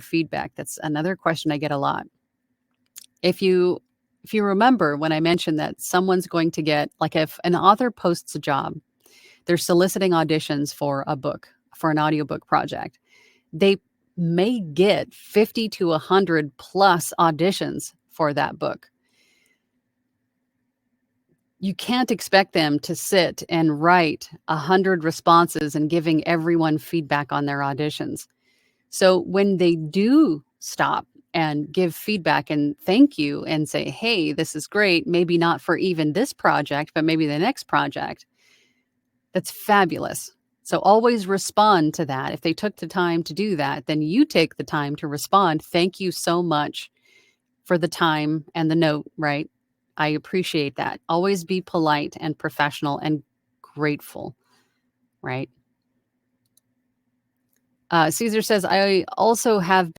feedback. That's another question I get a lot. If you remember when I mentioned that someone's going to get, like, if an author posts a job, they're soliciting auditions for a book, for an audiobook project. They may get 50 to 100 plus auditions for that book. You can't expect them to sit and write 100 responses and giving everyone feedback on their auditions. So when they do stop and give feedback and thank you and say, hey, this is great, maybe not for even this project, but maybe the next project, that's fabulous. So always respond to that. If they took the time to do that, then you take the time to respond. Thank you so much for the time and the note, right? I appreciate that. Always be polite and professional and grateful, right? Caesar says, I also have